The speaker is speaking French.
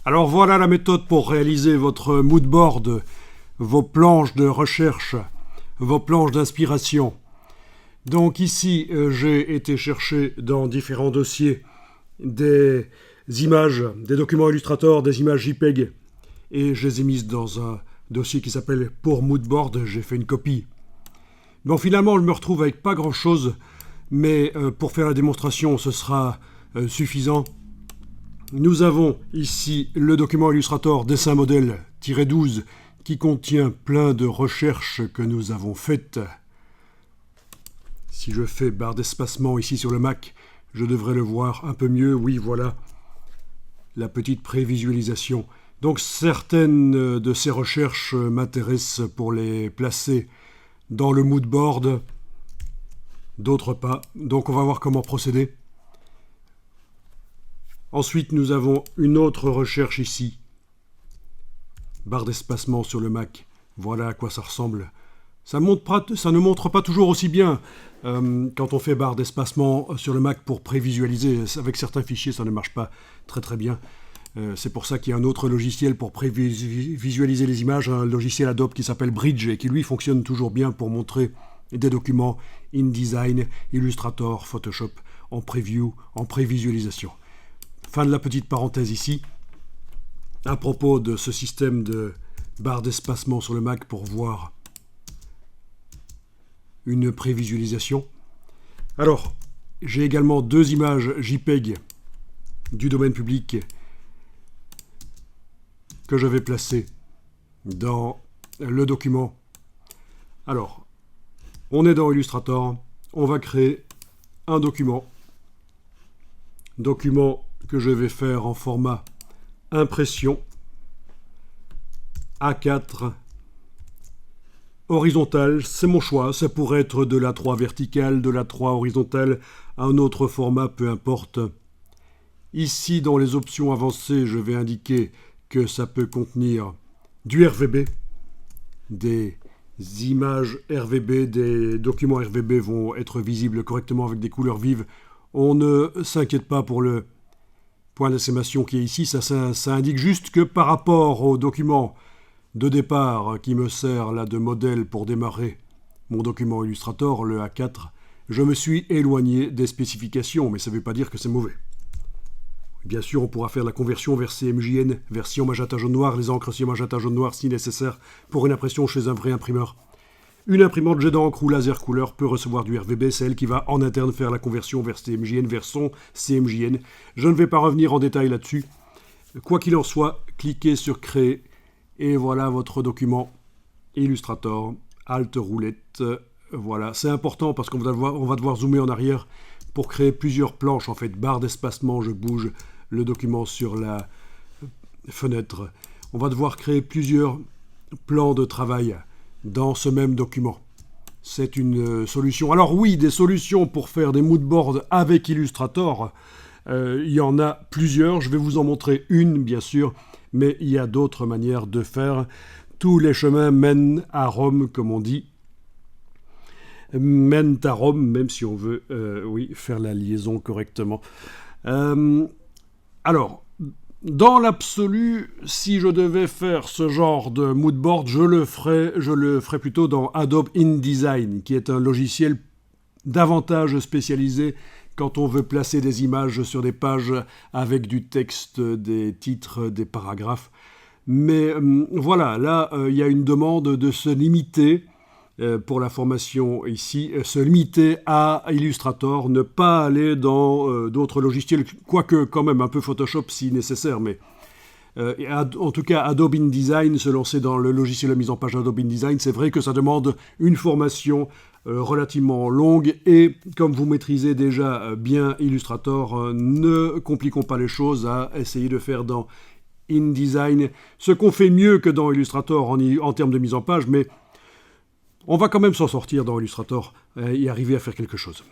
Alors voilà la méthode pour réaliser votre mood board, vos planches de recherche, vos planches d'inspiration. Donc ici, j'ai été chercher dans différents dossiers des images, des documents Illustrator, des images JPEG, et je les ai mises dans un dossier qui s'appelle pour mood board. J'ai fait une copie. Bon, finalement, je me retrouve avec pas grand-chose, mais pour faire la démonstration, ce sera suffisant. Nous avons ici le document Illustrator dessin modèle-12 qui contient plein de recherches que nous avons faites. Si je fais barre d'espacement ici sur le Mac, je devrais le voir un peu mieux. Oui, voilà la petite prévisualisation. Donc certaines de ces recherches m'intéressent pour les placer dans le mood board, d'autres pas. Donc on va voir comment procéder. Ensuite, nous avons une autre recherche ici. Barre d'espacement sur le Mac. Voilà à quoi ça ressemble. Ça ne montre pas toujours aussi bien quand on fait barre d'espacement sur le Mac pour prévisualiser. Avec certains fichiers, ça ne marche pas très bien. C'est pour ça qu'il y a un autre logiciel pour prévisualiser les images, un logiciel Adobe qui s'appelle Bridge et qui lui fonctionne toujours bien pour montrer des documents InDesign, Illustrator, Photoshop en preview, en prévisualisation. Fin de la petite parenthèse ici. À propos de ce système de barre d'espacement sur le Mac pour voir une prévisualisation. Alors, j'ai également deux images JPEG du domaine public que je vais placer dans le document. Alors, on est dans Illustrator, on va créer un document que je vais faire en format impression A4 horizontal, c'est mon choix, ça pourrait être de l'A3 vertical, de l'A3 horizontal, un autre format, peu importe. Ici, dans les options avancées, je vais indiquer que ça peut contenir du RVB, des images RVB, des documents RVB vont être visibles correctement avec des couleurs vives. On ne s'inquiète pas pour le point d'exclamation qui est ici, ça indique juste que par rapport au document de départ qui me sert là de modèle pour démarrer mon document Illustrator, le A4, je me suis éloigné des spécifications, mais ça ne veut pas dire que c'est mauvais. Bien sûr, on pourra faire la conversion vers CMJN, version magenta jaune noir, les encres aussi magenta jaune noir si nécessaire pour une impression chez un vrai imprimeur. Une imprimante jet d'encre ou laser couleur peut recevoir du RVB, c'est elle qui va en interne faire la conversion vers CMJN, vers son CMJN. Je ne vais pas revenir en détail là-dessus. Quoi qu'il en soit, cliquez sur Créer et voilà votre document Illustrator, Alt roulette. Voilà, c'est important parce qu'on va devoir zoomer en arrière pour créer plusieurs planches. En fait, barre d'espacement, je bouge le document sur la fenêtre. On va devoir créer plusieurs plans de travail dans ce même document. C'est une solution. Alors oui, des solutions pour faire des mood boards avec Illustrator, il y en a plusieurs. Je vais vous en montrer une, bien sûr, mais il y a d'autres manières de faire. Tous les chemins mènent à Rome, comme on dit. Mènent à Rome, même si on veut faire la liaison correctement. Alors, dans l'absolu, si je devais faire ce genre de mood board, je le ferais plutôt dans Adobe InDesign, qui est un logiciel davantage spécialisé quand on veut placer des images sur des pages avec du texte, des titres, des paragraphes. Mais voilà, là, il y a une demande de se limiter, pour la formation ici, se limiter à Illustrator, ne pas aller dans d'autres logiciels, quoique quand même un peu Photoshop si nécessaire, mais en tout cas Adobe InDesign, se lancer dans le logiciel de mise en page Adobe InDesign, c'est vrai que ça demande une formation relativement longue, et comme vous maîtrisez déjà bien Illustrator, ne compliquons pas les choses à essayer de faire dans InDesign ce qu'on fait mieux que dans Illustrator en termes de mise en page, mais on va quand même s'en sortir dans Illustrator et arriver à faire quelque chose.